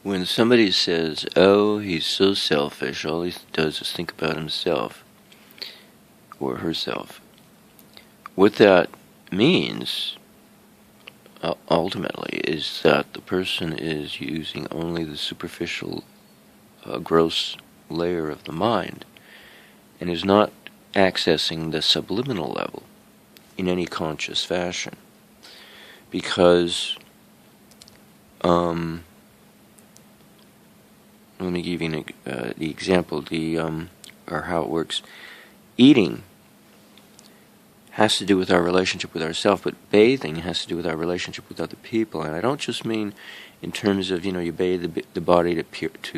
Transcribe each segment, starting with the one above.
When somebody says, oh, he's so selfish, all he does is think about himself or herself, what that means ultimately is that the person is using only the superficial, gross layer of the mind and is not accessing the subliminal level in any conscious fashion. Because, let me give you the example, or how it works. Eating has to do with our relationship with ourselves, but bathing has to do with our relationship with other people. And I don't just mean in terms of, you bathe the body to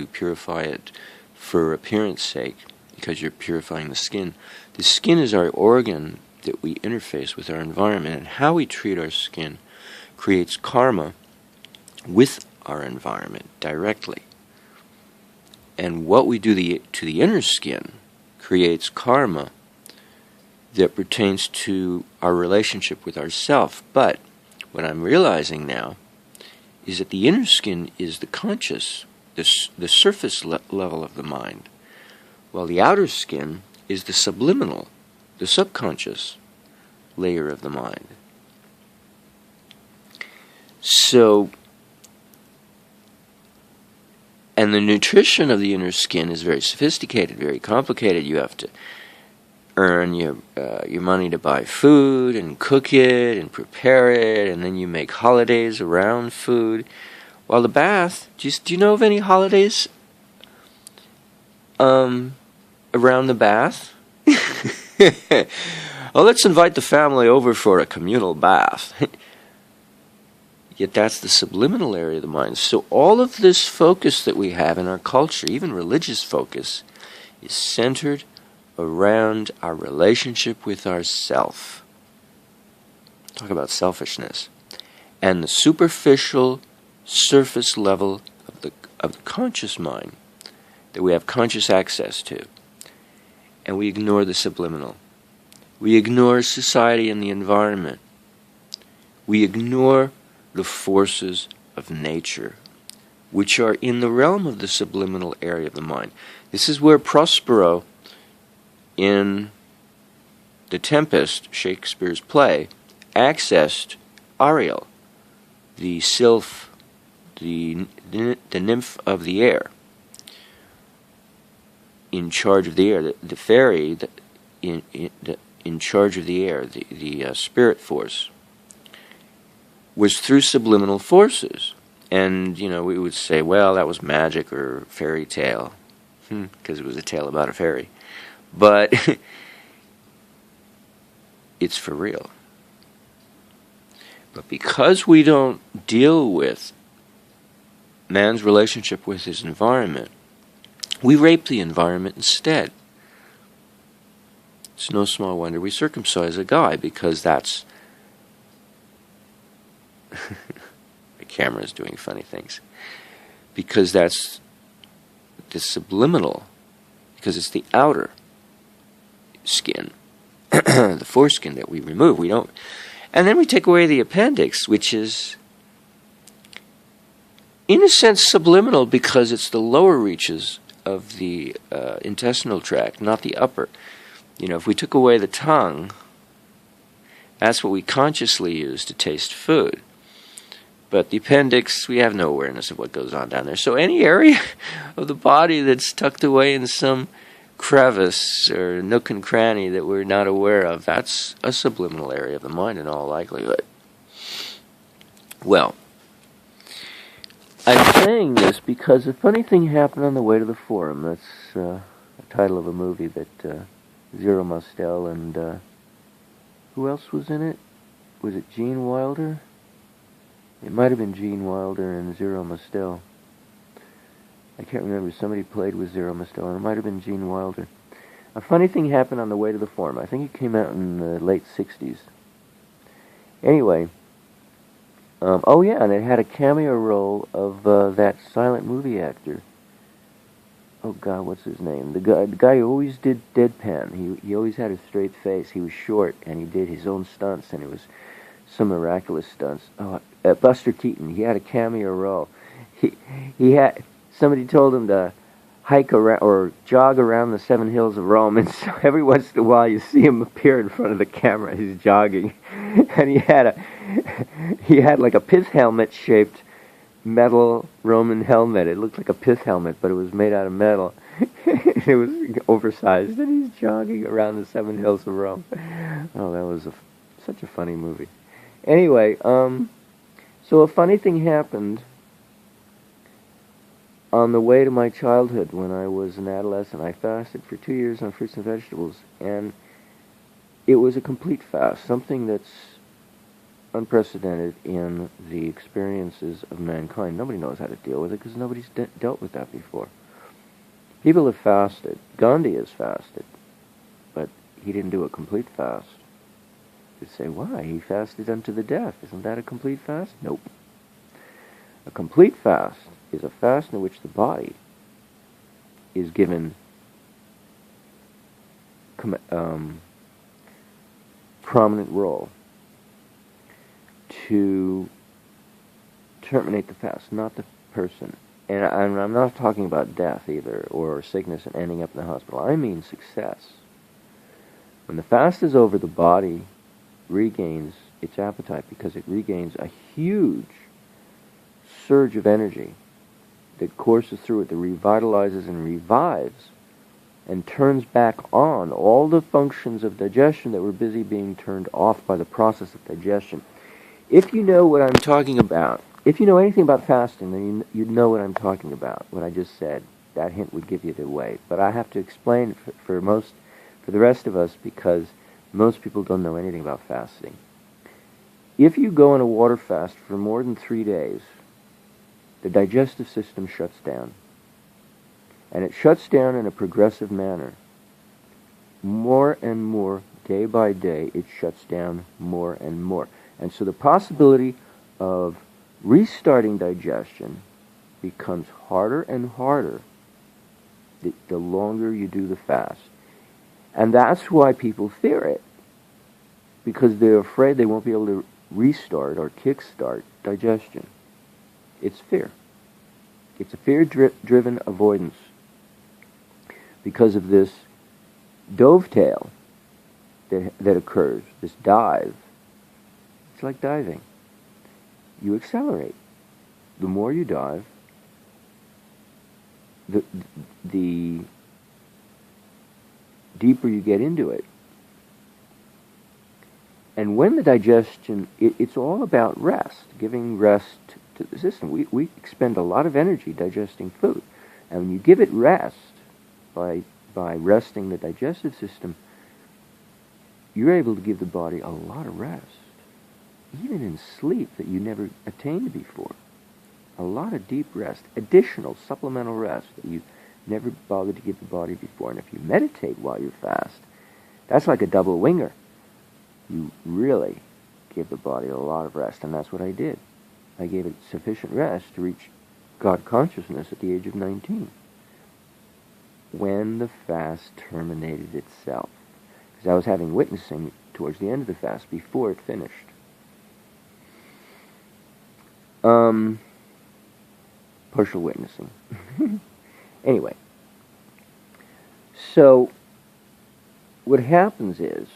purify it for appearance sake, because you're purifying the skin. The skin is our organ that we interface with our environment, and how we treat our skin creates karma with our environment directly. And what we do to the inner skin creates karma that pertains to our relationship with ourself. But what I'm realizing now is that the inner skin is the conscious, the surface level of the mind, while the outer skin is the subliminal, the subconscious layer of the mind. So, and the nutrition of the inner skin is very sophisticated, very complicated. You have to earn your money to buy food and cook it and prepare it, and then you make holidays around food. While the bath, do you know of any holidays around the bath? Well, let's invite the family over for a communal bath. Yet that's the subliminal area of the mind. So all of this focus that we have in our culture, even religious focus, is centered around our relationship with ourself. Talk about selfishness. And the superficial, surface level of the conscious mind that we have conscious access to. And we ignore the subliminal. We ignore society and the environment. We ignore the forces of nature, which are in the realm of the subliminal area of the mind. This is where Prospero, in The Tempest, Shakespeare's play, accessed Ariel, the sylph, the nymph of the air, in charge of the air, the fairy in charge of the air, the spirit force, was through subliminal forces. And, we would say, well, that was magic or fairy tale, because it was a tale about a fairy. But it's for real. But because we don't deal with man's relationship with his environment, we rape the environment instead. It's no small wonder we circumcise a guy, because that's... The camera's doing funny things. Because that's the subliminal, because it's the outer skin, the foreskin that we remove. We don't... And then we take away the appendix, which is, in a sense, subliminal, because it's the lower reaches of the intestinal tract, not the upper. If we took away the tongue, that's what we consciously use to taste food. But the appendix, we have no awareness of what goes on down there. So any area of the body that's tucked away in some crevice or nook and cranny that we're not aware of, that's a subliminal area of the mind in all likelihood. Well, I'm saying this because a funny thing happened on the way to the forum. That's the title of a movie that Zero Mostel and who else was in it? Was it Gene Wilder? It might have been Gene Wilder and Zero Mostel. I can't remember. Somebody played with Zero Mostel, and it might have been Gene Wilder. A funny thing happened on the way to the forum. I think it came out in the late 60s. Anyway, oh yeah, and it had a cameo role of that silent movie actor. Oh God, what's his name? The guy who always did deadpan. He always had a straight face. He was short, and he did his own stunts, and it was some miraculous stunts. Oh, Buster Keaton. He had a cameo role. he had somebody told him to hike around or jog around the 7 hills of Rome, and so every once in a while you see him appear in front of the camera. He's jogging, and he had like a pith helmet shaped metal Roman helmet. It looked like a pith helmet, but it was made out of metal. It was oversized, and he's jogging around the 7 hills of Rome. Oh, that was such a funny movie. Anyway, so a funny thing happened on the way to my childhood when I was an adolescent. I fasted for 2 years on fruits and vegetables, and it was a complete fast, something that's unprecedented in the experiences of mankind. Nobody knows how to deal with it because nobody's dealt with that before. People have fasted. Gandhi has fasted, but he didn't do a complete fast. You'd say, why? He fasted unto the death. Isn't that a complete fast? Nope. A complete fast is a fast in which the body is given prominent role to terminate the fast, not the person. And I'm not talking about death either, or sickness and ending up in the hospital. I mean success. When the fast is over, the body regains its appetite because it regains a huge surge of energy that courses through it, that revitalizes and revives and turns back on all the functions of digestion that were busy being turned off by the process of digestion. If you know what I'm talking about, if you know anything about fasting, then you know what I'm talking about, what I just said. That hint would give you the way. But I have to explain for the rest of us, because most people don't know anything about fasting. If you go on a water fast for more than 3 days, the digestive system shuts down. And it shuts down in a progressive manner. More and more, day by day, it shuts down more and more. And so the possibility of restarting digestion becomes harder and harder the longer you do the fast. And that's why people fear it, because they're afraid they won't be able to restart or kickstart digestion. It's fear. It's a fear-driven avoidance because of this dovetail that occurs, this dive. It's like diving. You accelerate. The more you dive, the deeper you get into it. And when the digestion, it's all about rest, giving rest to the system. We expend a lot of energy digesting food. And when you give it rest, by resting the digestive system, you're able to give the body a lot of rest, even in sleep that you never attained before. A lot of deep rest, additional, supplemental rest that you never bothered to give the body before. And if you meditate while you fast, that's like a double winger. You really give the body a lot of rest, and that's what I did. I gave it sufficient rest to reach God consciousness at the age of 19, when the fast terminated itself. Because I was having witnessing towards the end of the fast before it finished. Partial witnessing. Anyway, so what happens is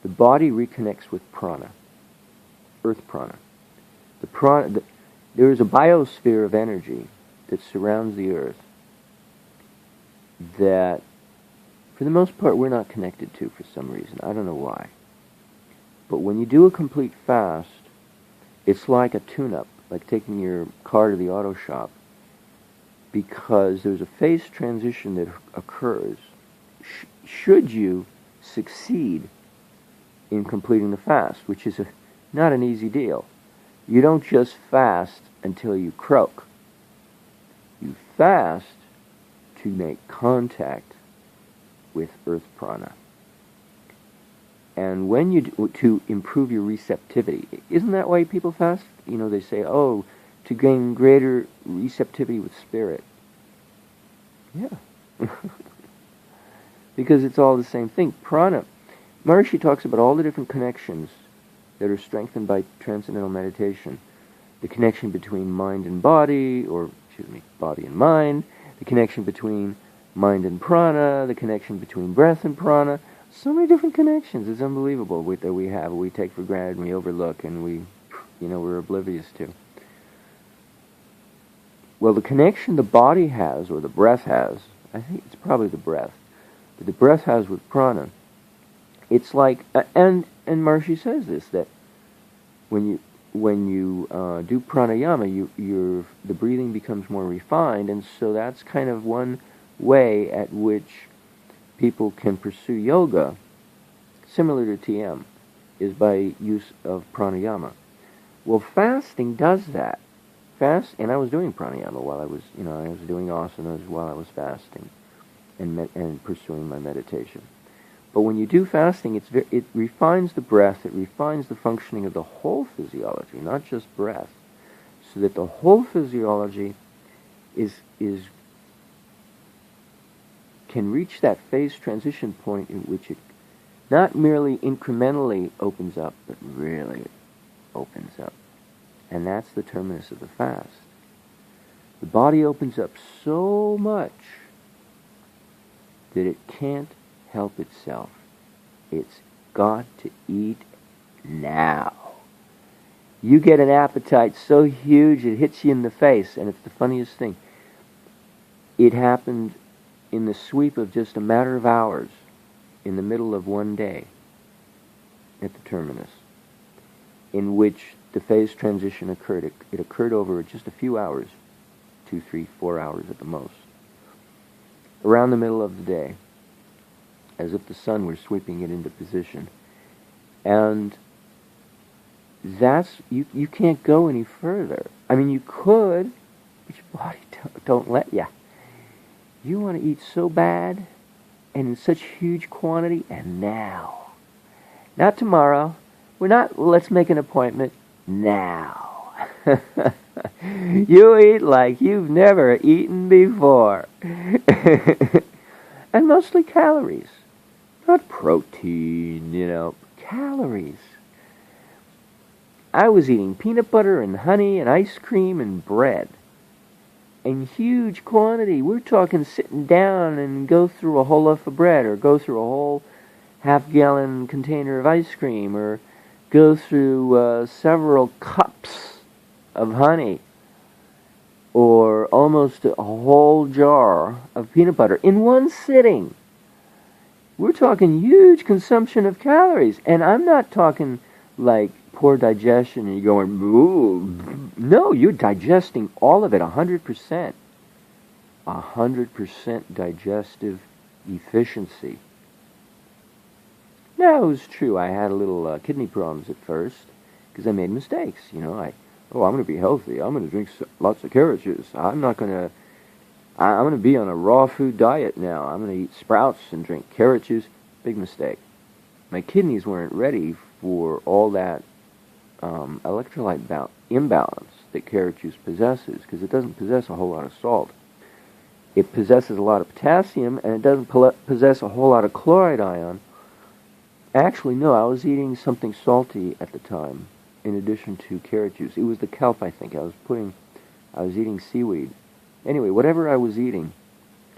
the body reconnects with prana, earth prana. There is a biosphere of energy that surrounds the earth that, for the most part, we're not connected to for some reason. I don't know why. But when you do a complete fast, it's like a tune-up, like taking your car to the auto shop, because there's a phase transition that occurs should you succeed in completing the fast, which is not an easy deal. You don't just fast until you croak. You fast to make contact with earth prana. And when you to improve your receptivity. Isn't that why people fast? You know, they say, oh, to gain greater receptivity with spirit. Yeah. Because it's all the same thing. Prana. Maharishi talks about all the different connections that are strengthened by transcendental meditation. the connection between mind and body, or, body and mind, the connection between mind and prana, the connection between breath and prana. So many different connections. It's unbelievable that we have, we take for granted and we overlook and we're oblivious to. Well, the connection the body has, or the breath has, I think it's probably the breath, that the breath has with prana, it's like, and Maharishi says this, that when you do pranayama, the breathing becomes more refined, and so that's kind of one way at which people can pursue yoga, similar to TM, is by use of pranayama. Well, fasting does that. And I was doing pranayama while I was doing asanas while I was fasting, and pursuing my meditation. But when you do fasting, it refines the breath, it refines the functioning of the whole physiology, not just breath, so that the whole physiology can reach that phase transition point in which it not merely incrementally opens up, but really opens up. And that's the terminus of the fast. The body opens up so much that it can't help itself. It's got to eat now. You get an appetite so huge it hits you in the face, and it's the funniest thing. It happened in the sweep of just a matter of hours, in the middle of one day, at the terminus, in which the phase transition occurred. It occurred over just a few hours, 2, 3, 4 hours at the most, around the middle of the day, as if the sun were sweeping it into position. And that's, you can't go any further. I mean, you could, but your body don't let you. You want to eat so bad, and in such huge quantity, and now. Not tomorrow. Let's make an appointment now. You eat like you've never eaten before. And mostly calories. Not protein, calories. I was eating peanut butter and honey and ice cream and bread in huge quantity. We're talking sitting down and go through a whole loaf of bread, or go through a whole half-gallon container of ice cream, or go through several cups of honey, or almost a whole jar of peanut butter in one sitting. We're talking huge consumption of calories, and I'm not talking like poor digestion and you're going, ooh. No, you're digesting all of it, 100%. 100% digestive efficiency. Now, it was true, I had a little kidney problems at first, because I made mistakes. I'm going to be healthy. I'm going to drink lots of carrot juice. I'm going to be on a raw food diet now. I'm going to eat sprouts and drink carrot juice. Big mistake. My kidneys weren't ready for all that electrolyte imbalance that carrot juice possesses, because it doesn't possess a whole lot of salt. It possesses a lot of potassium, and it doesn't possess a whole lot of chloride ion. Actually, no, I was eating something salty at the time, in addition to carrot juice. It was the kelp, I think. I was eating seaweed. Anyway, whatever I was eating,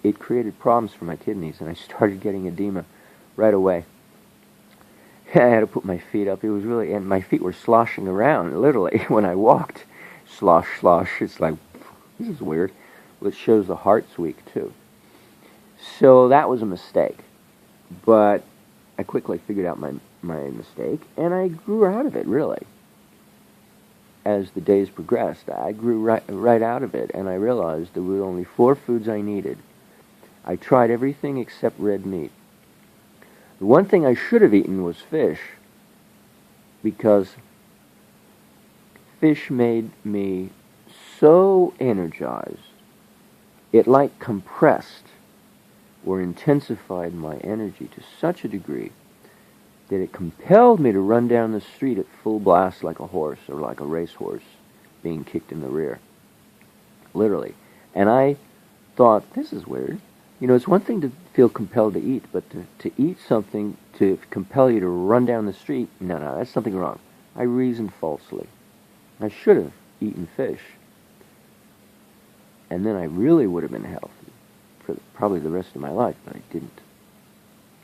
it created problems for my kidneys, and I started getting edema right away. I had to put my feet up. It was really, and my feet were sloshing around, literally, when I walked. Slosh, slosh. It's like, this is weird. Well, it shows the heart's weak, too. So that was a mistake. But I quickly figured out my mistake, and I grew out of it, really. As the days progressed, I grew right out of it, and I realized there were only 4 foods I needed. I tried everything except red meat. The one thing I should have eaten was fish, because fish made me so energized. It like compressed or intensified my energy to such a degree that it compelled me to run down the street at full blast like a horse, or like a racehorse being kicked in the rear. Literally. And I thought, this is weird. It's one thing to feel compelled to eat, but to eat something to compel you to run down the street, no, that's something wrong. I reasoned falsely. I should have eaten fish. And then I really would have been healthy for probably the rest of my life, but I didn't.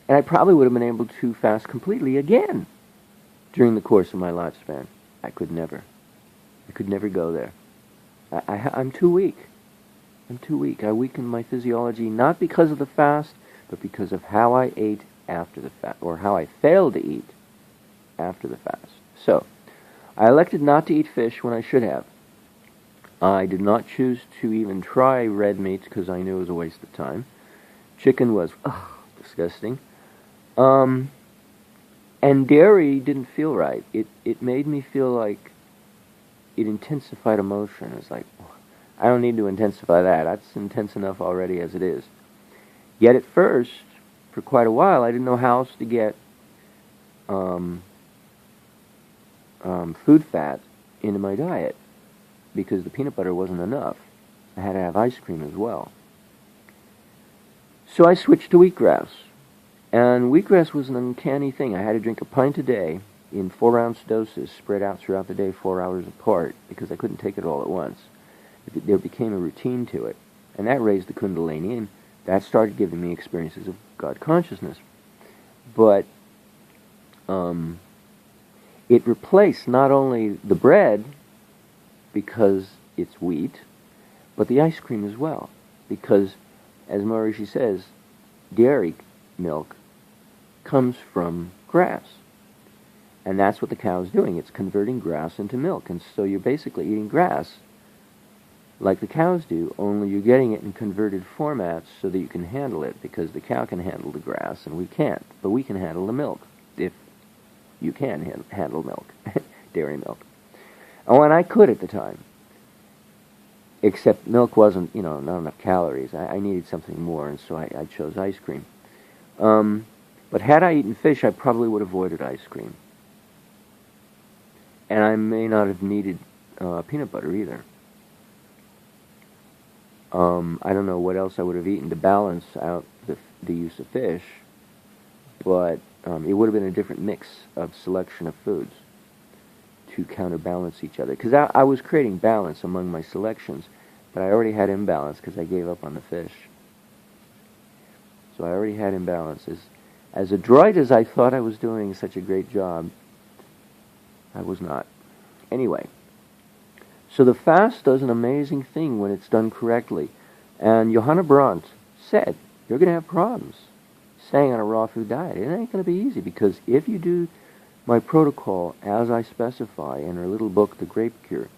And I probably would have been able to fast completely again during the course of my lifespan. I could never go there. I'm too weak. I'm too weak. I weakened my physiology not because of the fast, but because of how I ate after the fast, or how I failed to eat after the fast. So, I elected not to eat fish when I should have. I did not choose to even try red meat because I knew it was a waste of time. Chicken was disgusting. And dairy didn't feel right. It made me feel like it intensified emotion. It's like, I don't need to intensify that. That's intense enough already as it is. Yet at first, for quite a while, I didn't know how else to get food fat into my diet because the peanut butter wasn't enough. I had to have ice cream as well. So I switched to wheatgrass. And wheatgrass was an uncanny thing. I had to drink a pint a day in 4-ounce doses spread out throughout the day 4 hours apart because I couldn't take it all at once. There became a routine to it. And that raised the kundalini, and that started giving me experiences of God consciousness. But it replaced not only the bread, because it's wheat, but the ice cream as well. Because, as Maharishi says, dairy milk comes from grass. And that's what the cow is doing. It's converting grass into milk. And so you're basically eating grass like the cows do, only you're getting it in converted formats so that you can handle it, because the cow can handle the grass and we can't. But we can handle the milk, if you can handle milk, dairy milk. Oh, and I could at the time. Except milk wasn't, not enough calories. I needed something more, and so I chose ice cream. But had I eaten fish, I probably would have avoided ice cream. And I may not have needed peanut butter either. I don't know what else I would have eaten to balance out the use of fish, but it would have been a different mix of selection of foods to counterbalance each other. Because I was creating balance among my selections, but I already had imbalance because I gave up on the fish. So I already had imbalances. As adroit as I thought I was doing such a great job, I was not. Anyway, so the fast does an amazing thing when it's done correctly. And Johanna Brandt said, you're going to have problems staying on a raw food diet. It ain't going to be easy, because if you do my protocol as I specify in her little book, The Grape Cure,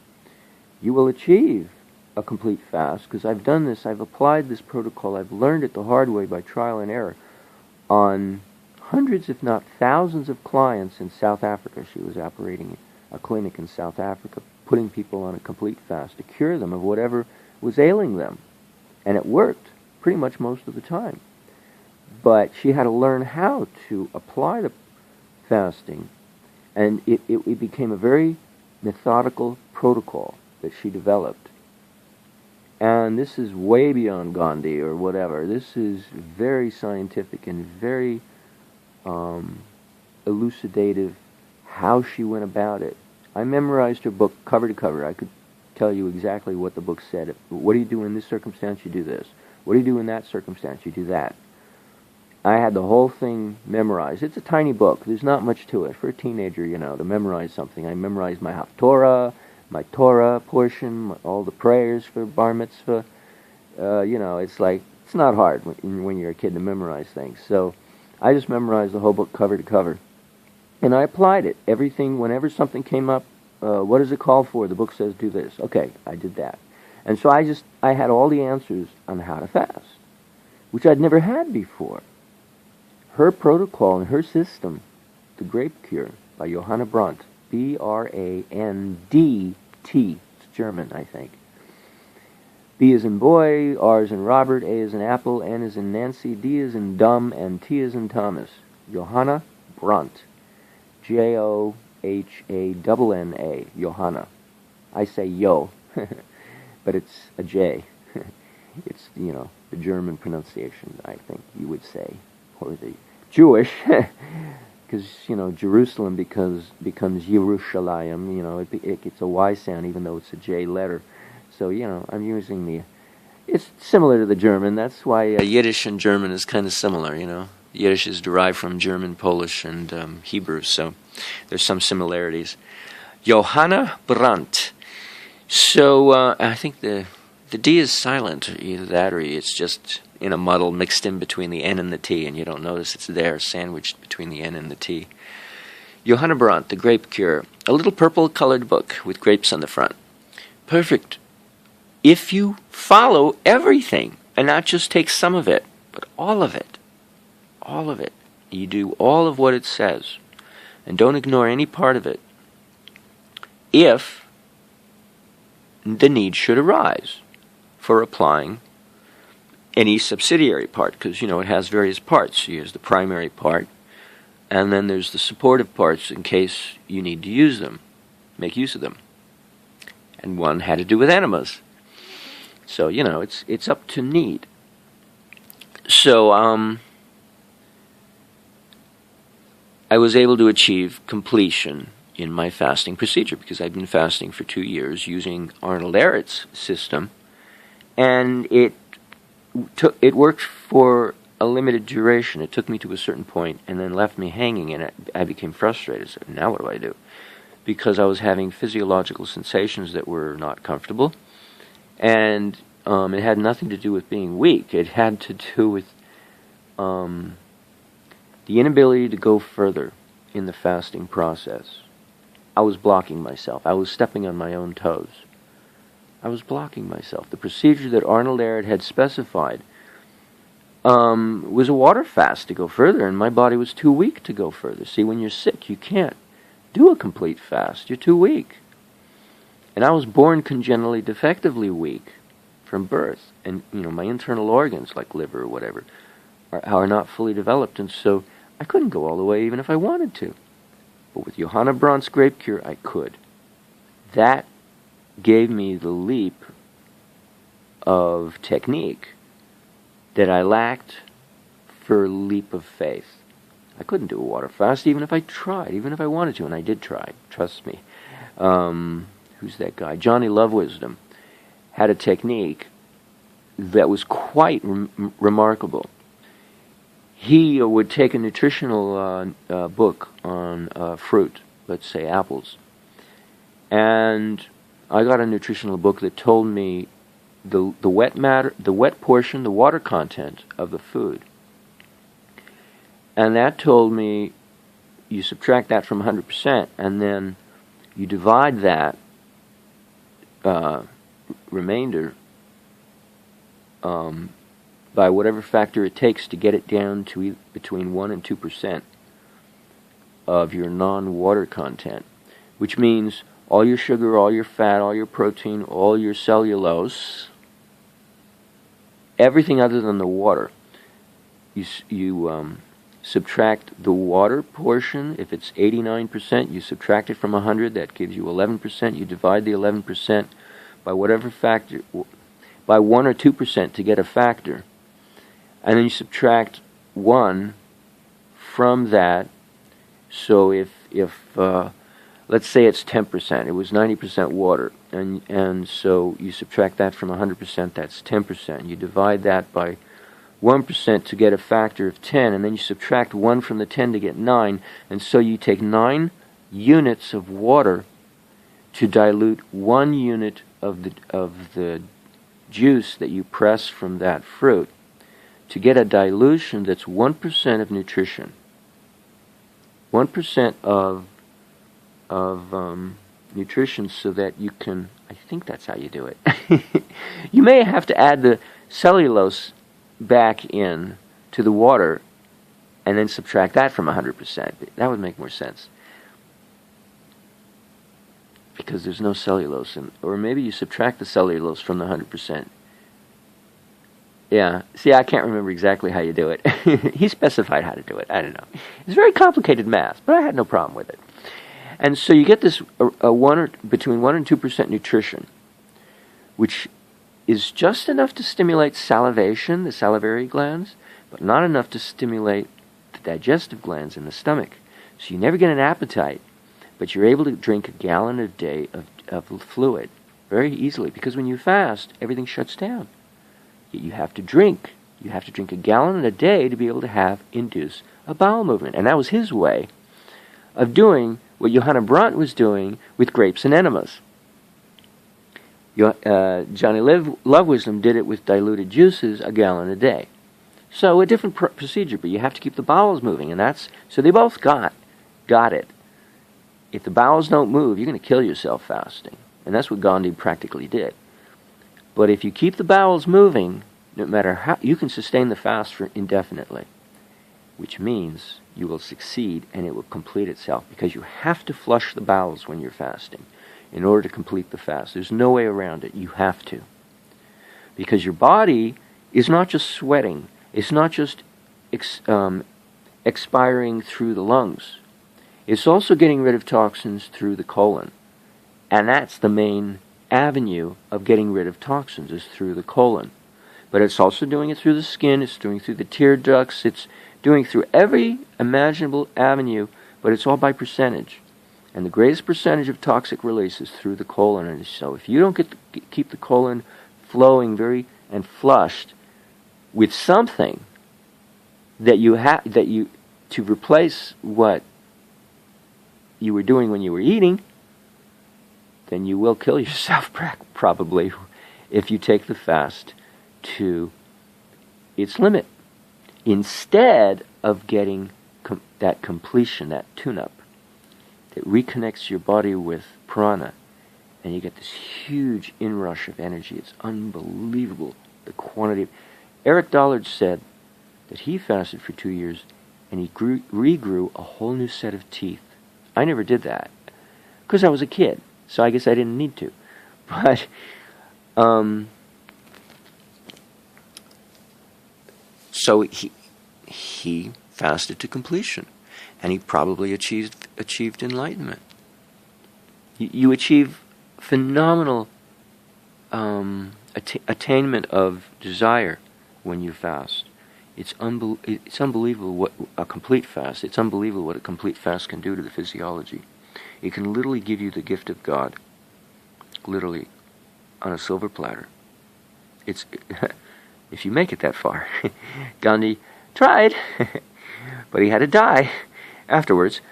you will achieve a complete fast, because I've done this, I've applied this protocol, I've learned it the hard way by trial and error on hundreds, if not thousands, of clients in South Africa. She was operating a clinic in South Africa, putting people on a complete fast to cure them of whatever was ailing them. And it worked pretty much most of the time. But she had to learn how to apply the fasting, and it became a very methodical protocol that she developed. And this is way beyond Gandhi or whatever. This is very scientific and very elucidative how she went about it. I memorized her book cover to cover. I could tell you exactly what the book said. What do you do in this circumstance? You do this. What do you do in that circumstance? You do that. I had the whole thing memorized. It's a tiny book. There's not much to it. For a teenager, to memorize something. I memorized my Haftorah, my Torah portion, all the prayers for bar mitzvah. It's like, it's not hard when you're a kid to memorize things. So I just memorized the whole book cover to cover. And I applied it. Everything, whenever something came up, what does it call for? The book says do this. Okay, I did that. And so I had all the answers on how to fast, which I'd never had before. Her protocol and her system, The Grape Cure, by Johanna Brandt, Brandt. It's German, I think. B is in boy, R is in Robert, A is in Apple, N is in Nancy, D is in Dumb, and T is in Thomas. Johanna Brandt. Johhanna. Johanna. I say yo, but it's a J. It's, the German pronunciation, I think you would say. Or the Jewish, because Jerusalem becomes Yerushalayim. It gets a Y sound even though it's a J letter. So I'm using the. It's similar to the German. That's why Yiddish and German is kind of similar. Yiddish is derived from German, Polish, and Hebrew. So there's some similarities. Johanna Brandt. So I think the D is silent, either that or it's just in a muddle mixed in between the N and the T, and you don't notice it's there, sandwiched between the N and the T. Johanna Brandt, The Grape Cure. A little purple-colored book with grapes on the front. Perfect. If you follow everything, and not just take some of it, but all of it. All of it. You do all of what it says, and don't ignore any part of it. If the need should arise for applying any subsidiary part, because, it has various parts. Here's the primary part, and then there's the supportive parts in case you need to use them, make use of them. And one had to do with enemas. So, it's up to need. So, I was able to achieve completion in my fasting procedure because I'd been fasting for 2 years using Arnold Ehret's system, and it worked for a limited duration. It took me to a certain point and then left me hanging, and I became frustrated. So now what do I do? Because I was having physiological sensations that were not comfortable, and it had nothing to do with being weak. It had to do with the inability to go further in the fasting process. I was blocking myself. I was stepping on my own toes. I was blocking myself. The procedure that Arnold Ehret had specified was a water fast to go further, and my body was too weak to go further. See, when you're sick, you can't do a complete fast. You're too weak. And I was born congenitally defectively weak from birth, and my internal organs, like liver or whatever, are not fully developed, and so I couldn't go all the way even if I wanted to. But with Johanna Brandt's Grape Cure, I could. That gave me the leap of technique that I lacked for a leap of faith. I couldn't do a water fast even if I tried, even if I wanted to, and I did try, trust me. Who's that guy? Johnny Lovewisdom had a technique that was quite remarkable. He would take a nutritional book on fruit, let's say apples, and I got a nutritional book that told me the wet matter, the wet portion, the water content of the food, and that told me you subtract that from 100%, and then you divide that remainder by whatever factor it takes to get it down to between 1 and 2% of your non-water content, which means all your sugar, all your fat, all your protein, all your cellulose, everything other than the water. You subtract the water portion. If it's 89%, you subtract it from 100. That gives you 11%. You divide the 11% by whatever factor, by 1 or 2% to get a factor. And then you subtract 1 from that. So if let's say it's 10%, it was 90% water, and so you subtract that from 100%, that's 10%. You divide that by 1% to get a factor of 10, and then you subtract 1 from the 10 to get 9, and so you take 9 units of water to dilute 1 unit of the juice that you press from that fruit, to get a dilution that's 1% of nutrition. 1% of nutrition, so that you can, I think that's how you do it. You may have to add the cellulose back in to the water and then subtract that from 100%. That would make more sense, because there's no cellulose or maybe you subtract the cellulose from the 100%. Yeah, see, I can't remember exactly how you do it. He specified how to do it. I don't know. It's very complicated math, but I had no problem with it. And so you get this between 1 and 2% nutrition, which is just enough to stimulate salivation, the salivary glands, but not enough to stimulate the digestive glands in the stomach. So you never get an appetite, but you're able to drink a gallon a day of fluid very easily, because when you fast, everything shuts down. You have to drink. You have to drink a gallon a day to be able to induce a bowel movement. And that was his way of doing what Johanna Brandt was doing with grapes and enemas. Johnny Love Wisdom did it with diluted juices, a gallon a day. So a different procedure, but you have to keep the bowels moving, and so they both got it. If the bowels don't move, you're going to kill yourself fasting, and that's what Gandhi practically did. But if you keep the bowels moving, no matter how, you can sustain the fast for indefinitely, which means you will succeed and it will complete itself, because you have to flush the bowels when you're fasting in order to complete the fast. There's no way around it. You have to. Because your body is not just sweating. It's not just expiring through the lungs. It's also getting rid of toxins through the colon. And that's the main avenue of getting rid of toxins, is through the colon. But it's also doing it through the skin. It's doing it through the tear ducts. It's doing it through every imaginable avenue, but it's all by percentage. And the greatest percentage of toxic release is through the colon. And so if you don't keep the colon flowing and flushed with something to replace what you were doing when you were eating, then you will kill yourself probably if you take the fast to its limit, instead of getting that completion, that tune-up that reconnects your body with prana, and you get this huge inrush of energy. It's unbelievable, the quantity. Eric Dollard said that he fasted for 2 years and he regrew a whole new set of teeth. I never did that because I was a kid, so I guess I didn't need to. But so he fasted to completion, and he probably achieved enlightenment. You achieve phenomenal attainment of desire when you fast. It's unbelievable what a complete fast. It's unbelievable what a complete fast can do to the physiology. It can literally give you the gift of God, literally, on a silver platter. It's if you make it that far. Gandhi tried, but he had to die afterwards,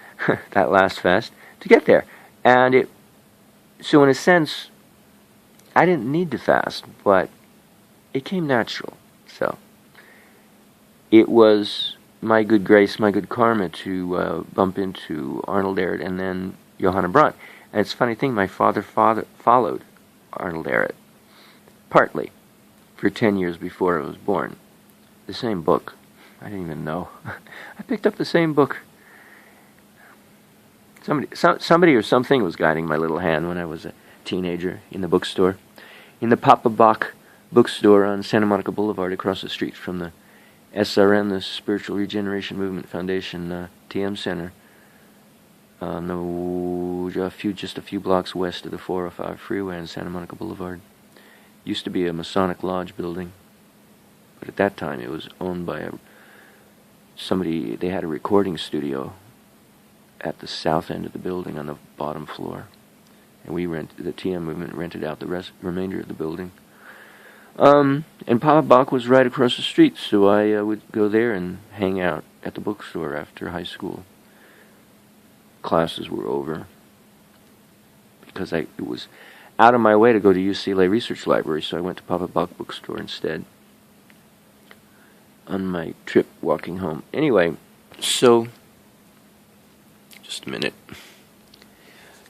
that last fast, to get there. And so in a sense, I didn't need to fast, but it came natural. So it was my good grace, my good karma to bump into Arnold Ehret and then Johanna Brandt. And it's a funny thing, my father followed Arnold Ehret, partly, for 10 years before I was born. The same book. I didn't even know. I picked up the same book. Somebody or something was guiding my little hand when I was a teenager in the bookstore. In the Papa Bach bookstore on Santa Monica Boulevard, across the street from the SRM, the Spiritual Regeneration Movement Foundation TM Center. Just a few blocks west of the 405 freeway on Santa Monica Boulevard. Used to be a Masonic Lodge building, but at that time it was owned by somebody. They had a recording studio at the south end of the building on the bottom floor, and the TM movement rented out the remainder of the building. And Papa Bach was right across the street, so I would go there and hang out at the bookstore after high school. Classes were over, because it was out of my way to go to UCLA Research Library, so I went to Papa Bach bookstore instead on my trip walking home. Anyway, so just a minute.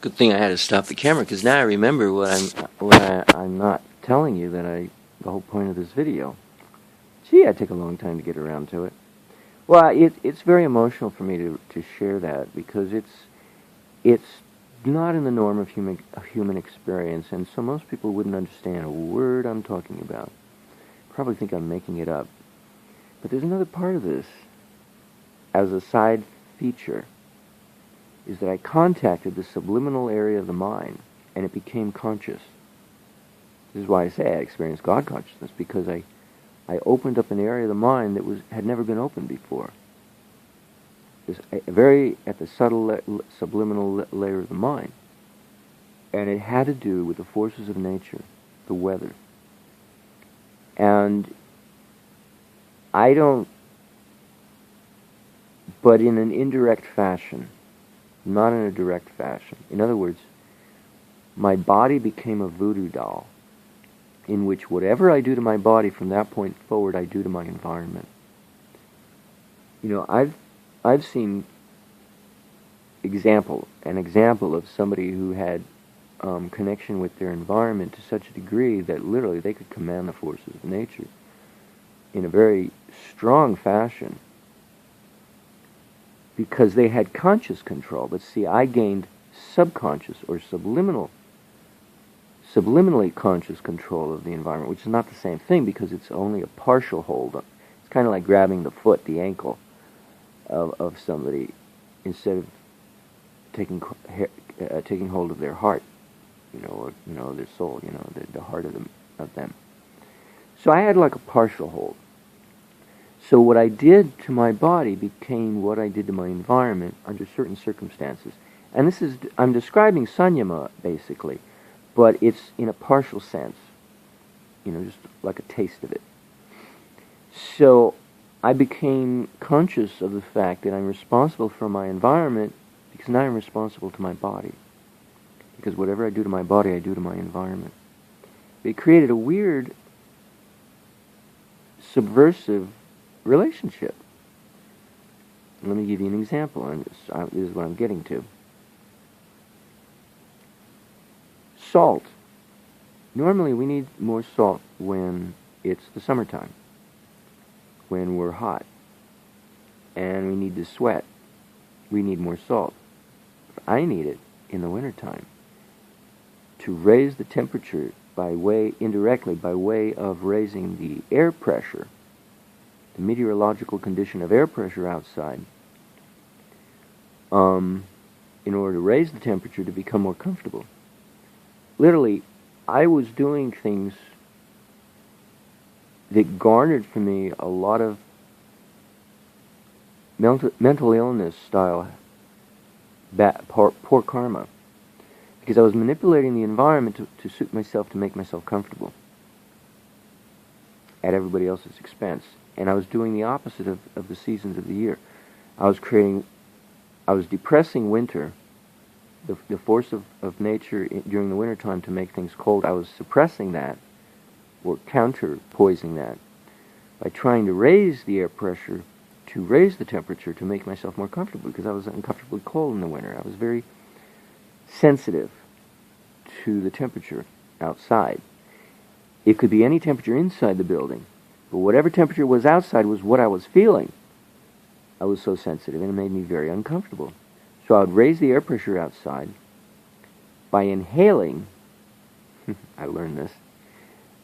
Good thing I had to stop the camera, because now I remember what I'm not telling you, the whole point of this video. Gee, it took a long time to get around to it. Well, it's very emotional for me to share that, because it's not in the norm of human experience, and so most people wouldn't understand a word I'm talking about. Probably think I'm making it up. But there's another part of this, as a side feature, is that I contacted the subliminal area of the mind, and it became conscious. This is why I say I experienced God consciousness, because I opened up an area of the mind that had never been opened before. very at the subtle subliminal layer of the mind. And it had to do with the forces of nature, the weather. And I don't, but in an indirect fashion, not in a direct fashion. In other words, my body became a voodoo doll in which whatever I do to my body from that point forward, I do to my environment. You know, I've seen an example of somebody who had connection with their environment to such a degree that literally they could command the forces of nature in a very strong fashion because they had conscious control. But see, I gained subconscious or subliminally conscious control of the environment, which is not the same thing because it's only a partial hold. It's kind of like grabbing the foot, the ankle of somebody instead of taking hold of their heart, or their soul, the heart of them. So I had like a partial hold. So what I did to my body became what I did to my environment under certain circumstances. And I'm describing sanyama basically, but it's in a partial sense, just like a taste of it. So I became conscious of the fact that I'm responsible for my environment because now I'm responsible to my body. Because whatever I do to my body, I do to my environment. It created a weird, subversive relationship. Let me give you an example, and this is what I'm getting to. Salt. Normally we need more salt when it's the summertime, when we're hot, and we need to sweat. We need more salt. I need it in the wintertime to raise the temperature indirectly by way of raising the air pressure, the meteorological condition of air pressure outside, in order to raise the temperature to become more comfortable. Literally, I was doing things that garnered for me a lot of mental illness style poor karma, because I was manipulating the environment to suit myself, to make myself comfortable at everybody else's expense. And I was doing the opposite of the seasons of the year. I was depressing winter, the force of nature during the wintertime to make things cold. I was suppressing that, or counter-poising that, by trying to raise the air pressure to raise the temperature to make myself more comfortable, because I was uncomfortably cold in the winter. I was very sensitive to the temperature outside. It could be any temperature inside the building, but whatever temperature was outside was what I was feeling. I was so sensitive, and it made me very uncomfortable. So I would raise the air pressure outside by inhaling. I learned this.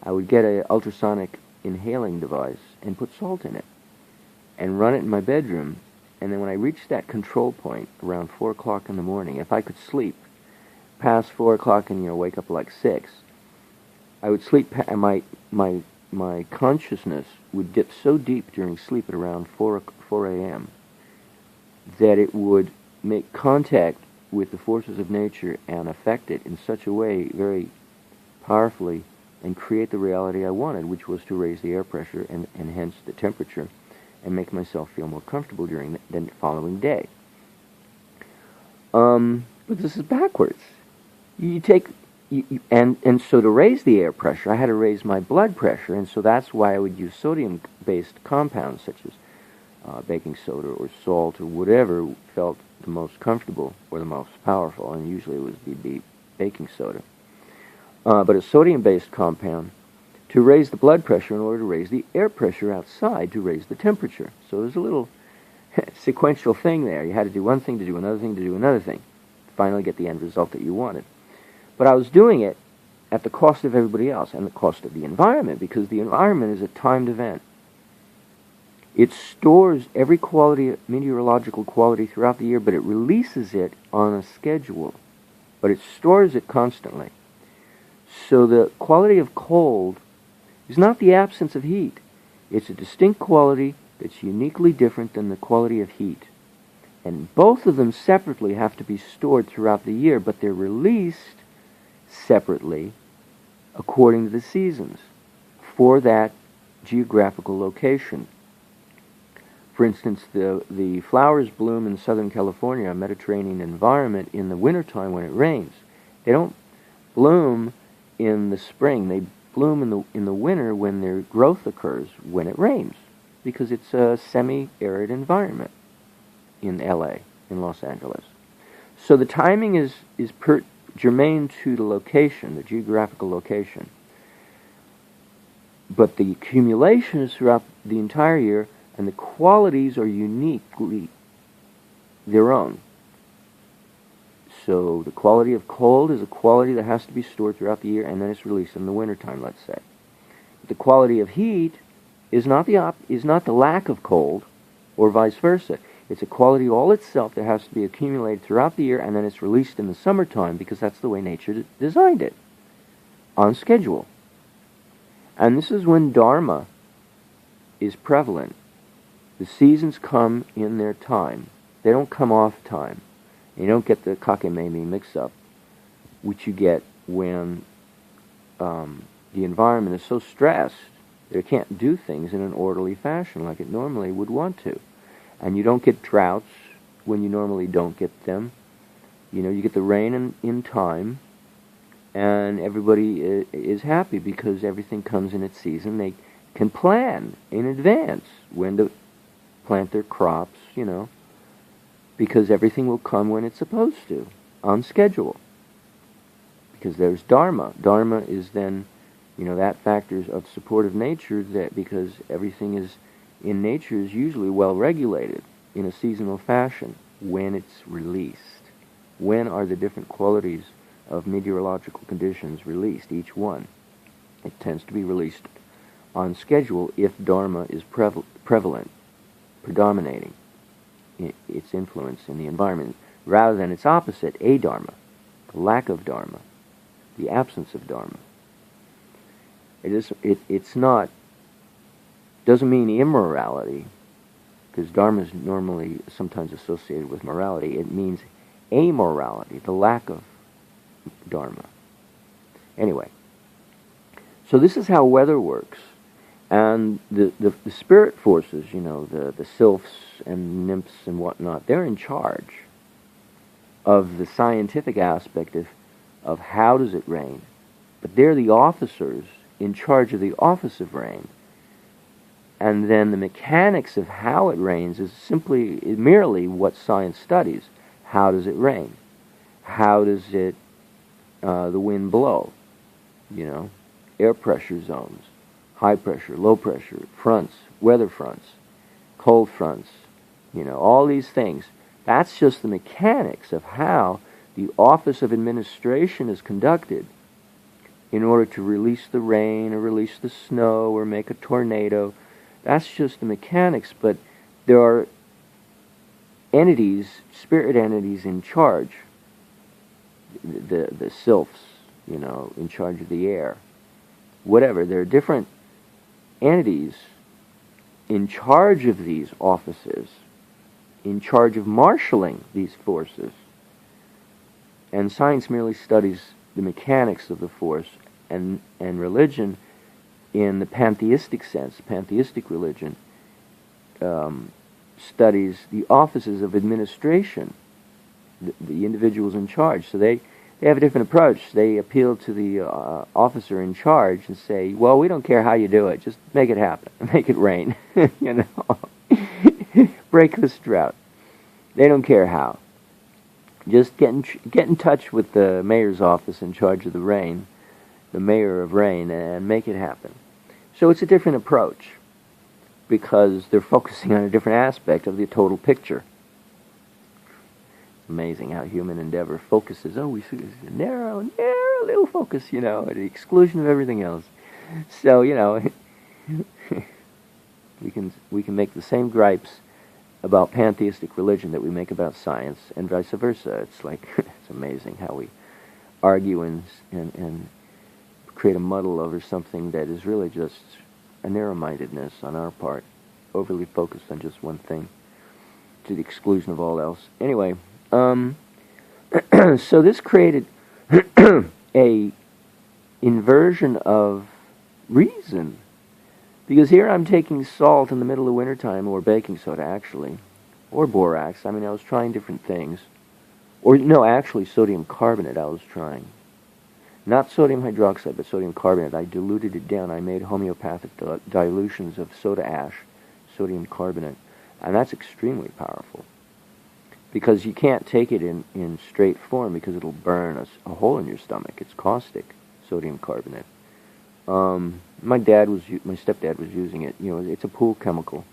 I would get an ultrasonic inhaling device and put salt in it and run it in my bedroom. And then when I reached that control point around 4 o'clock in the morning, if I could sleep past 4 o'clock and wake up like 6, I would sleep, and my consciousness would dip so deep during sleep at around 4 a.m. that it would make contact with the forces of nature and affect it in such a way very powerfully and create the reality I wanted, which was to raise the air pressure and hence the temperature and make myself feel more comfortable during the following day. But this is backwards. And so to raise the air pressure, I had to raise my blood pressure, and so that's why I would use sodium-based compounds such as baking soda or salt or whatever felt the most comfortable or the most powerful, and usually it would be baking soda. But a sodium-based compound to raise the blood pressure in order to raise the air pressure outside to raise the temperature. So there's a little sequential thing there. You had to do one thing to do another thing to do another thing to finally get the end result that you wanted. But I was doing it at the cost of everybody else and the cost of the environment, because the environment is a timed event. It stores every meteorological quality throughout the year, but it releases it on a schedule. But it stores it constantly. So the quality of cold is not the absence of heat. It's a distinct quality that's uniquely different than the quality of heat. And both of them separately have to be stored throughout the year, but they're released separately according to the seasons for that geographical location. For instance, the flowers bloom in Southern California, a Mediterranean environment, in the wintertime when it rains. They don't bloom in the spring. They bloom in the winter when their growth occurs when it rains, because it's a semi-arid environment in LA, in Los Angeles. So the timing is germane to the location, the geographical location. But the accumulation is throughout the entire year, and the qualities are uniquely their own. So the quality of cold is a quality that has to be stored throughout the year, and then it's released in the wintertime, let's say. The quality of heat is not the lack of cold, or vice versa. It's a quality all itself that has to be accumulated throughout the year, and then it's released in the summertime, because that's the way nature designed it, on schedule. And this is when Dharma is prevalent. The seasons come in their time. They don't come off time. You don't get the kakemimi mix-up, which you get when the environment is so stressed that it can't do things in an orderly fashion like it normally would want to. And you don't get droughts when you normally don't get them. You know, you get the rain in time, and everybody is happy because everything comes in its season. They can plan in advance when to plant their crops, you know, because everything will come when it's supposed to, on schedule. Because there's Dharma. Dharma is then, you know, that factor of supportive nature, that because everything is in nature is usually well regulated in a seasonal fashion when it's released. When are the different qualities of meteorological conditions released, each one? It tends to be released on schedule if Dharma is prevalent, predominating its influence in the environment, rather than its opposite, adharma, the lack of Dharma, the absence of Dharma. It's not, doesn't mean immorality, because Dharma is normally sometimes associated with morality. It means amorality, the lack of Dharma. Anyway, so this is how weather works. And the spirit forces, you know, the sylphs and nymphs and whatnot, they're in charge of the scientific aspect of how does it rain. But they're the officers in charge of the office of rain. And then the mechanics of how it rains is merely what science studies. How does it rain? How does it, the wind blow? You know, air pressure zones, high pressure, low pressure, fronts, weather fronts, cold fronts, you know, all these things. That's just the mechanics of how the office of administration is conducted in order to release the rain or release the snow or make a tornado. That's just the mechanics, but there are entities, spirit entities in charge. The sylphs, you know, in charge of the air. Whatever, there are different entities in charge of these offices, in charge of marshaling these forces. And science merely studies the mechanics of the force, and religion, in the pantheistic sense, pantheistic religion, studies the offices of administration, the individuals in charge. So they have a different approach. They appeal to the officer in charge and say, well, we don't care how you do it, just make it happen, make it rain, you know, break this drought. They don't care how. Just get in touch with the mayor's office in charge of the rain, the mayor of rain, and make it happen. So it's a different approach, because they're focusing on a different aspect of the total picture. It's amazing how human endeavor focuses. Oh, we see this narrow little focus, you know, at the exclusion of everything else. So, you know, we can make the same gripes about pantheistic religion that we make about science, and vice versa. It's like, it's amazing how we argue and create a muddle over something that is really just a narrow-mindedness on our part, overly focused on just one thing. to the exclusion of all else. Anyway, so this created a inversion of reason. Because here I'm taking salt in the middle of wintertime, or baking soda actually, or borax. I mean, I was trying different things. Or, no, actually sodium carbonate I was trying. Not sodium hydroxide, but sodium carbonate. I diluted it down. I made homeopathic dilutions of soda ash, sodium carbonate. And that's extremely powerful. Because you can't take it in straight form because it'll burn a hole in your stomach. It's caustic, sodium carbonate. My stepdad was using it. You know, it's a pool chemical,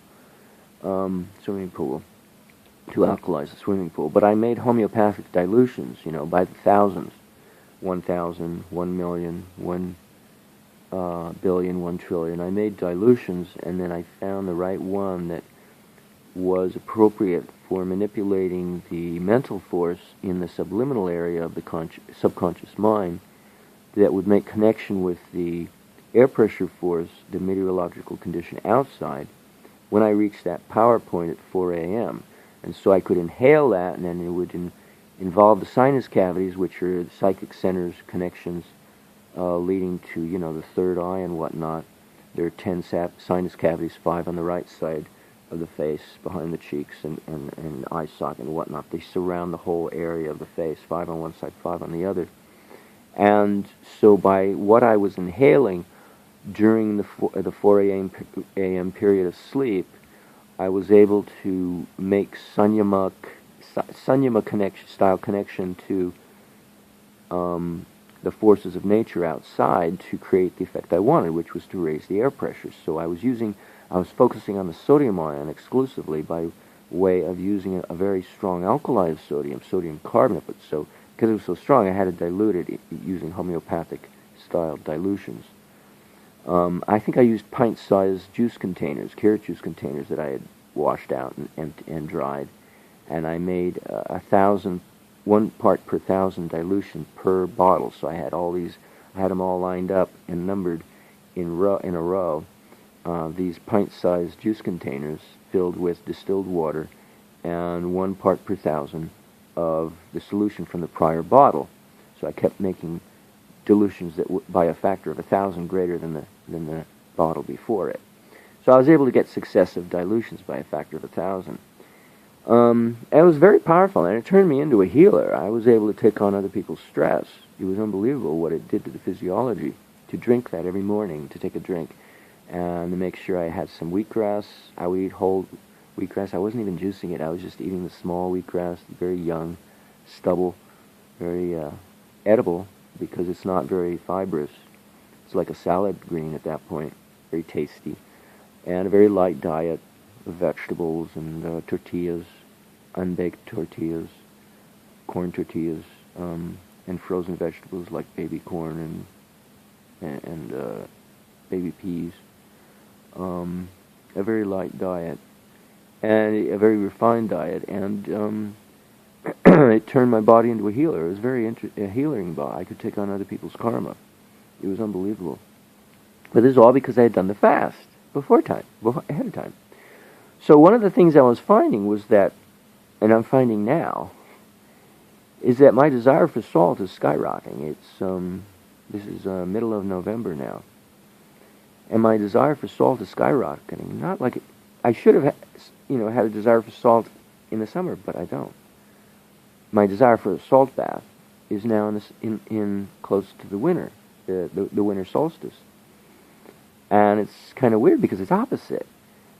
swimming pool, to alkalize the swimming pool. But I made homeopathic dilutions, you know, by the thousands. 1,000, 1 million, 1 billion, 1 trillion. I made dilutions, and then I found the right one that was appropriate for manipulating the mental force in the subliminal area of the subconscious mind that would make connection with the air pressure force, the meteorological condition outside, when I reached that power point at 4 a.m. And so I could inhale that, and then it would involve the sinus cavities, which are the psychic centers, connections leading to, you know, the third eye and whatnot. There are 10 sinus cavities, 5 on the right side of the face, behind the cheeks and eye socket and whatnot. They surround the whole area of the face, 5 on one side, 5 on the other. And so by what I was inhaling during the 4 a.m. period of sleep, I was able to make Sanyama style connection to the forces of nature outside to create the effect I wanted, which was to raise the air pressure. So I was focusing on the sodium ion exclusively by way of using a very strong alkali of sodium carbonate. But so because it was so strong, I had to dilute it using homeopathic style dilutions. I think I used pint-sized juice containers, carrot juice containers that I had washed out and dried, and I made 1 part per 1,000 dilution per bottle. So I had them all lined up and numbered in a row. These pint-sized juice containers filled with distilled water and 1 part per 1,000 of the solution from the prior bottle. So I kept making dilutions that by a factor of 1,000 greater than the bottle before it. So I was able to get successive dilutions by a factor of 1,000. It was very powerful, and it turned me into a healer. I was able to take on other people's stress. It was unbelievable what it did to the physiology. To drink that every morning, to take a drink, and to make sure I had some wheatgrass. I would eat whole wheatgrass. I wasn't even juicing it. I was just eating the small wheatgrass, very young, stubble, very edible, because it's not very fibrous. It's like a salad green at that point, very tasty. And a very light diet of vegetables and tortillas, unbaked tortillas, corn tortillas, and frozen vegetables like baby corn and baby peas. A very light diet, and a very refined diet, and it turned my body into a healer. It was very a healing body. I could take on other people's karma. It was unbelievable. But this is all because I had done the fast ahead of time. So one of the things I was finding was that, and I'm finding now, is that my desire for salt is skyrocketing. It's this is middle of November now, and my desire for salt is skyrocketing. Not like I should have, had a desire for salt in the summer, but I don't. My desire for a salt bath is now in close to the winter, the winter solstice, and it's kind of weird because it's opposite.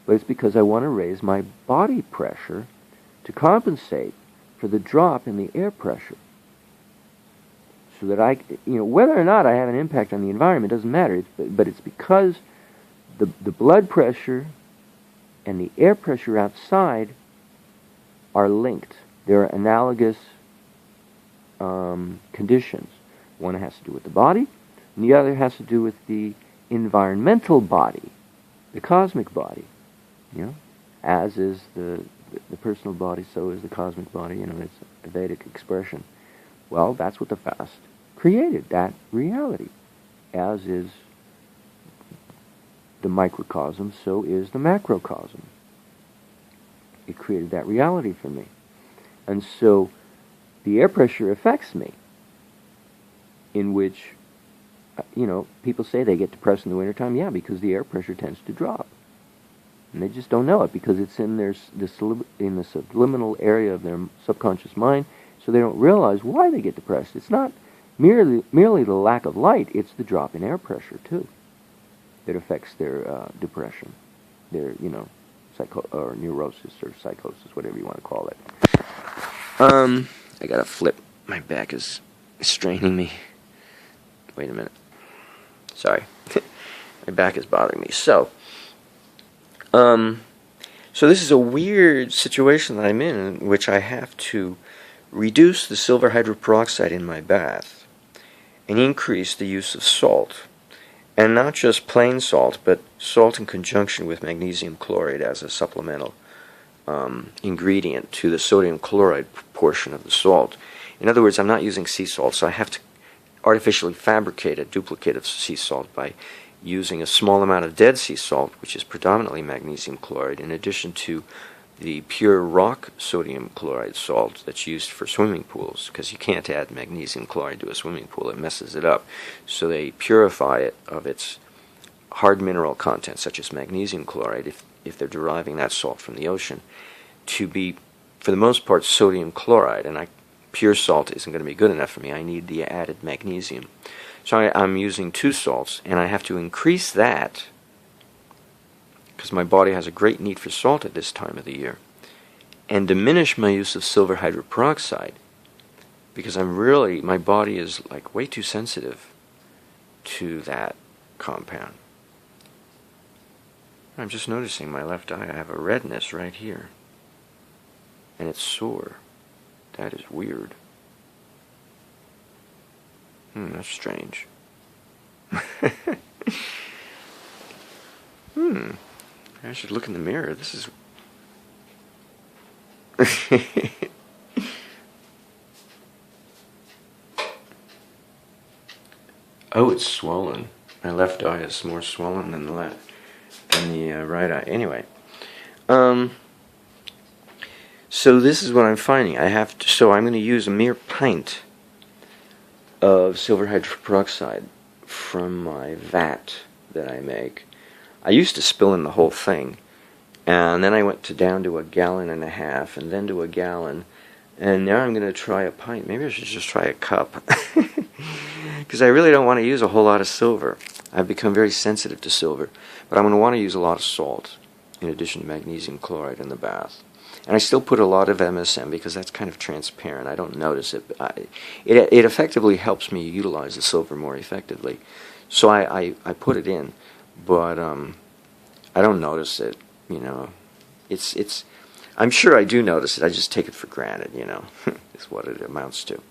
But it's because I want to raise my body pressure to compensate for the drop in the air pressure. So that whether or not I have an impact on the environment doesn't matter. But it's because the blood pressure and the air pressure outside are linked. They're analogous conditions. One has to do with the body, and the other has to do with the environmental body, the cosmic body. As is the personal body, so is the cosmic body. It's a Vedic expression. Well, that's what the fast created, that reality. As is the microcosm, so is the macrocosm. it created that reality for me. And so the air pressure affects me, in which, people say they get depressed in the wintertime. Yeah, because the air pressure tends to drop. And they just don't know it because it's in in the subliminal area of their subconscious mind, so they don't realize why they get depressed. It's not merely the lack of light, it's the drop in air pressure, too, that affects their depression, their, or neurosis or psychosis, whatever you want to call it. I gotta flip. My back is straining me. Wait a minute. Sorry. My back is bothering me. So this is a weird situation that I'm in which I have to reduce the silver hydroperoxide in my bath and increase the use of salt. And not just plain salt, but salt in conjunction with magnesium chloride as a supplemental ingredient to the sodium chloride portion of the salt. In other words, I'm not using sea salt, so I have to artificially fabricate a duplicate of sea salt by using a small amount of dead sea salt, which is predominantly magnesium chloride, in addition to the pure rock sodium chloride salt that's used for swimming pools, because you can't add magnesium chloride to a swimming pool. It messes it up. So they purify it of its hard mineral content, such as magnesium chloride, if they're deriving that salt from the ocean, to be, for the most part, sodium chloride. And pure salt isn't going to be good enough for me. I need the added magnesium. So I'm using 2 salts, and I have to increase that because my body has a great need for salt at this time of the year, and diminish my use of silver hydroperoxide because my body is like way too sensitive to that compound. I'm just noticing my left eye, I have a redness right here, and it's sore. That is weird. That's strange. I should look in the mirror. This is... Oh, it's swollen. My left eye is more swollen than the right eye. Anyway. So this is what I'm finding. So I'm going to use a mere pint of silver hydroperoxide from my vat that I make. I used to spill in the whole thing, and then I went down to 1.5 gallons, and then to 1 gallon, and now I'm going to try a pint. Maybe I should just try a cup, because I really don't want to use a whole lot of silver. I've become very sensitive to silver, but I'm going to want to use a lot of salt, in addition to magnesium chloride in the bath. And I still put a lot of MSM because that's kind of transparent. I don't notice it. But it effectively helps me utilize the silver more effectively. So I put it in, but I don't notice it. It's. I'm sure I do notice it. I just take it for granted. Is what it amounts to.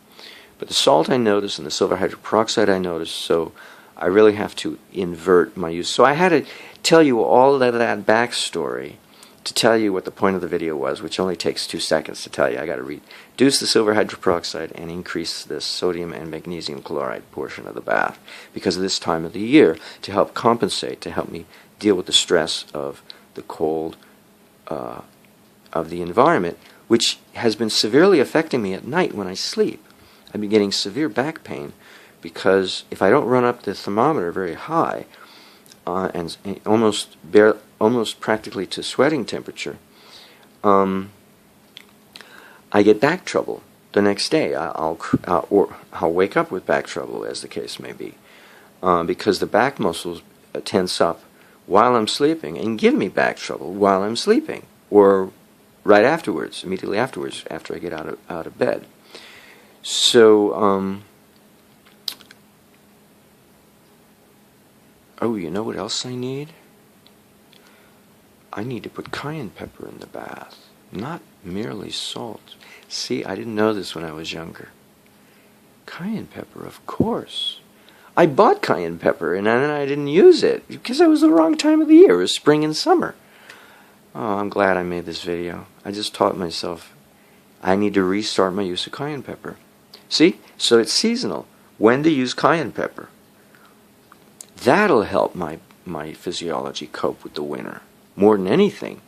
But the salt I notice and the silver hydroperoxide I notice. So I really have to invert my use. So I had to tell you all of that backstory to tell you what the point of the video was, which only takes 2 seconds to tell you. I got to reduce the silver hydroperoxide and increase the sodium and magnesium chloride portion of the bath because of this time of the year, to help compensate, to help me deal with the stress of the cold of the environment, which has been severely affecting me at night when I sleep. I've been getting severe back pain because if I don't run up the thermometer very high and almost practically to sweating temperature, I get back trouble the next day. I'll wake up with back trouble, as the case may be, because the back muscles tense up while I'm sleeping and give me back trouble while I'm sleeping, or right afterwards, immediately afterwards, after I get out of bed. So, oh, you know what else I need? I need to put cayenne pepper in the bath, not merely salt. See, I didn't know this when I was younger. Cayenne pepper, of course. I bought cayenne pepper and then I didn't use it because it was the wrong time of the year. It was spring and summer. Oh, I'm glad I made this video. I just taught myself I need to restart my use of cayenne pepper. See? So it's seasonal. When to use cayenne pepper. That'll help my physiology cope with the winter more than anything.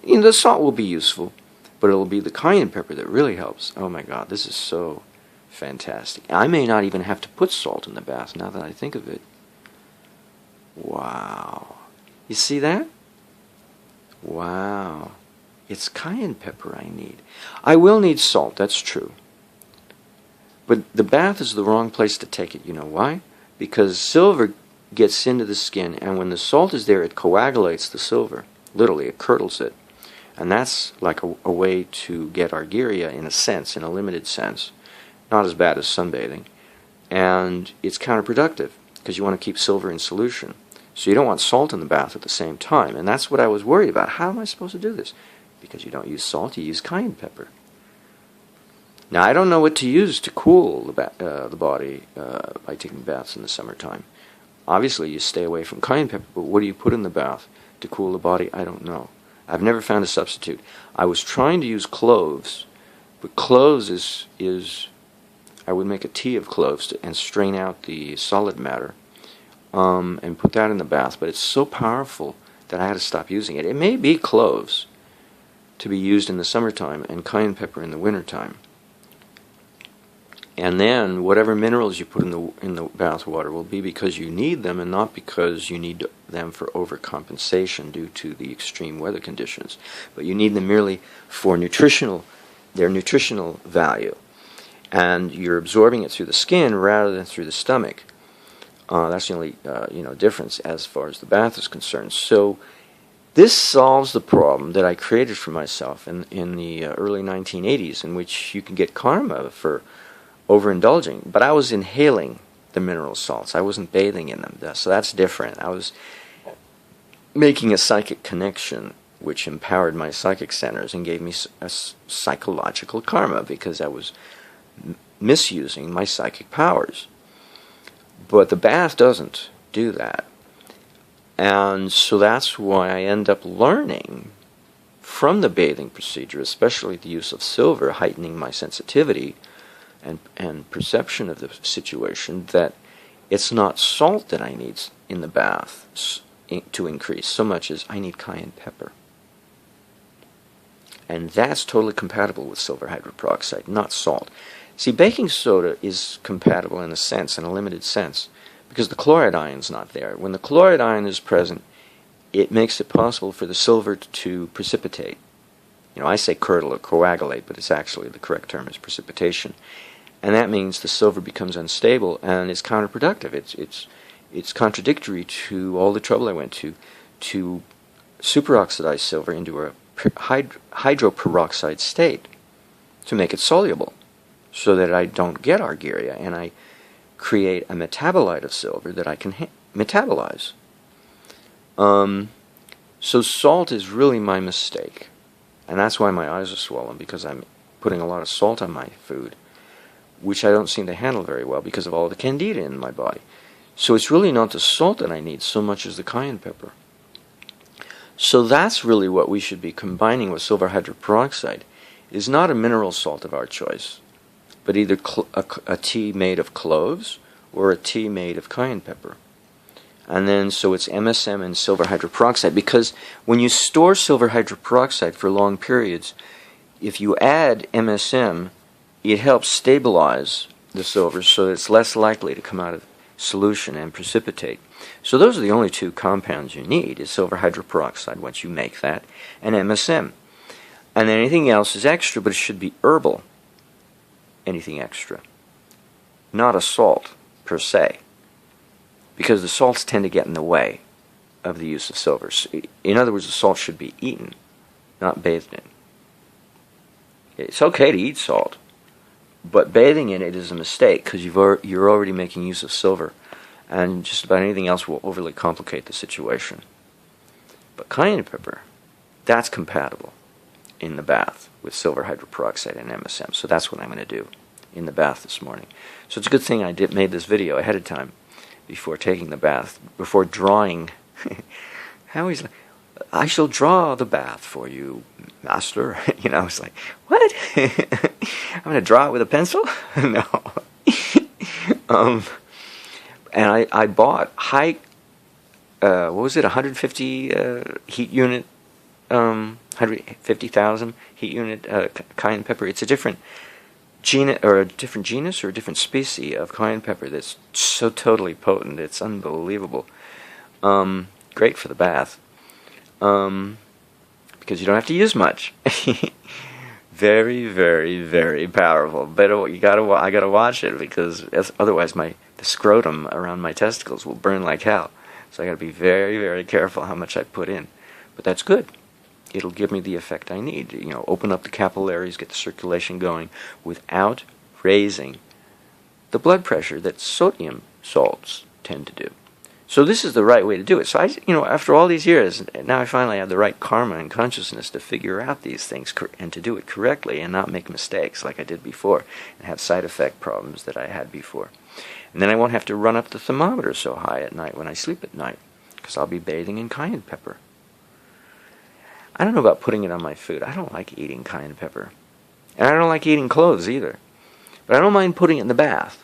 The salt will be useful, but it'll be the cayenne pepper that really helps. Oh my God, this is so fantastic. I may not even have to put salt in the bath now that I think of it. Wow. You see that? Wow. It's cayenne pepper I need. I will need salt, that's true. But the bath is the wrong place to take it. You know why? Because silver gets into the skin, and when the salt is there, it coagulates the silver. Literally, it curdles it. And that's like a way to get argyria in a sense, in a limited sense. Not as bad as sunbathing. And it's counterproductive because you want to keep silver in solution. So you don't want salt in the bath at the same time. And that's what I was worried about. How am I supposed to do this? Because you don't use salt, you use cayenne pepper. Now, I don't know what to use to cool the body by taking baths in the summertime. Obviously, you stay away from cayenne pepper, but what do you put in the bath to cool the body? I don't know. I've never found a substitute. I was trying to use cloves, but cloves is I would make a tea of cloves and strain out the solid matter and put that in the bath, but it's so powerful that I had to stop using it. It may be cloves to be used in the summertime and cayenne pepper in the wintertime. And then whatever minerals you put in the bath water will be because you need them and not because you need them for overcompensation due to the extreme weather conditions. But you need them merely for their nutritional value. And you're absorbing it through the skin rather than through the stomach. That's the only difference as far as the bath is concerned. So this solves the problem that I created for myself in the early 1980s, in which you can get karma for overindulging, but I was inhaling the mineral salts. I wasn't bathing in them, so that's different. I was making a psychic connection which empowered my psychic centers and gave me a psychological karma because I was misusing my psychic powers. But the bath doesn't do that. And so that's why I end up learning from the bathing procedure, especially the use of silver, heightening my sensitivity and perception of the situation, that it's not salt that I need in the bath to increase so much as I need cayenne pepper. And that's totally compatible with silver hydroperoxide, not salt. See, baking soda is compatible in a limited sense, because the chloride ion's not there. When the chloride ion is present, it makes it possible for the silver to precipitate. I say curdle or coagulate, but it's actually, the correct term is precipitation. And that means the silver becomes unstable and is counterproductive. It's contradictory to all the trouble I went to superoxidize silver into a hydroperoxide state to make it soluble so that I don't get argyria and I create a metabolite of silver that I can metabolize. So salt is really my mistake. And that's why my eyes are swollen, because I'm putting a lot of salt on my food, which I don't seem to handle very well because of all the candida in my body. So it's really not the salt that I need so much as the cayenne pepper. So that's really what we should be combining with silver hydroperoxide. It is not a mineral salt of our choice, but either a tea made of cloves or a tea made of cayenne pepper. And then so it's MSM and silver hydroperoxide, because when you store silver hydroperoxide for long periods, if you add MSM, it helps stabilize the silver so that it's less likely to come out of solution and precipitate. So those are the only two compounds you need, is silver hydroperoxide once you make that, and MSM. And then anything else is extra, but it should be herbal. Anything extra. Not a salt, per se. Because the salts tend to get in the way of the use of silver. In other words, the salt should be eaten, not bathed in. It's okay to eat salt, but bathing in it is a mistake because you're already making use of silver, and just about anything else will overly complicate the situation. But cayenne pepper, that's compatible in the bath with silver hydroperoxide and MSM. So that's what I'm going to do in the bath this morning. So it's a good thing I made this video ahead of time before taking the bath, before drawing. How he's like, I shall draw the bath for you, master. It's like, what? I'm going to draw it with a pencil? No. And I bought high, 150 heat unit 150,000 heat unit cayenne pepper. It's a different genus or a different species of cayenne pepper that's so totally potent. It's unbelievable. Great for the bath. Because you don't have to use much. Very, very, very powerful. But I gotta watch it because otherwise the scrotum around my testicles will burn like hell. So I gotta be very, very careful how much I put in. But that's good. It'll give me the effect I need. Open up the capillaries, get the circulation going without raising the blood pressure that sodium salts tend to do. So this is the right way to do it. So after all these years, now I finally have the right karma and consciousness to figure out these things and to do it correctly and not make mistakes like I did before and have side effect problems that I had before. And then I won't have to run up the thermometer so high at night when I sleep at night because I'll be bathing in cayenne pepper. I don't know about putting it on my food. I don't like eating cayenne pepper. And I don't like eating cloves either. But I don't mind putting it in the bath.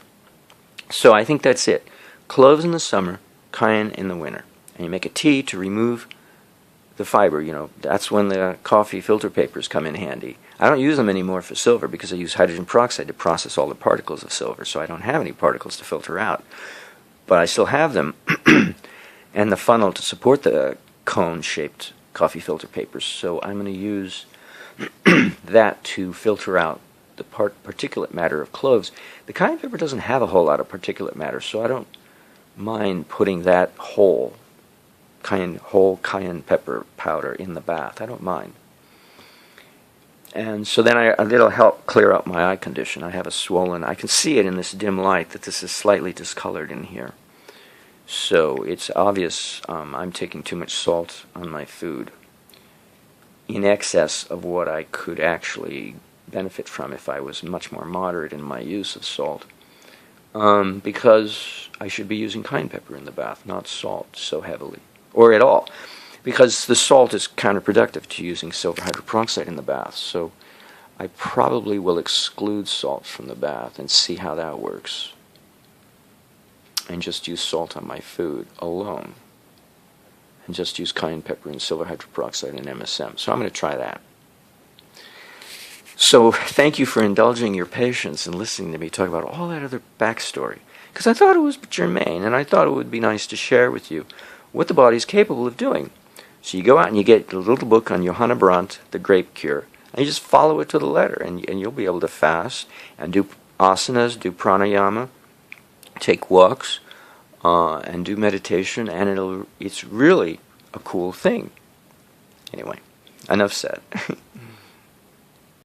So I think that's it. Cloves in the summer, cayenne in the winter. And you make a tea to remove the fiber. That's when the coffee filter papers come in handy. I don't use them anymore for silver because I use hydrogen peroxide to process all the particles of silver, so I don't have any particles to filter out. But I still have them and the funnel to support the cone-shaped coffee filter papers. So I'm going to use that to filter out the particulate matter of cloves. The cayenne pepper doesn't have a whole lot of particulate matter, so I don't mind putting that whole cayenne pepper powder in the bath. I don't mind. And so then it'll help clear up my eye condition. I have a swollen, I can see it in this dim light that this is slightly discolored in here. So it's obvious I'm taking too much salt on my food, in excess of what I could actually benefit from if I was much more moderate in my use of salt. Because I should be using cayenne pepper in the bath, not salt so heavily, or at all. Because the salt is counterproductive to using silver hydroperoxide in the bath. So I probably will exclude salt from the bath and see how that works. And just use salt on my food alone. And just use cayenne pepper and silver hydroperoxide and MSM. So I'm going to try that. So thank you for indulging your patience and listening to me talk about all that other backstory. Because I thought it was germane, and I thought it would be nice to share with you what the body's capable of doing. So you go out and you get a little book on Johanna Brandt, The Grape Cure, and you just follow it to the letter, and you'll be able to fast and do asanas, do pranayama, take walks, and do meditation, and it's really a cool thing. Anyway, enough said.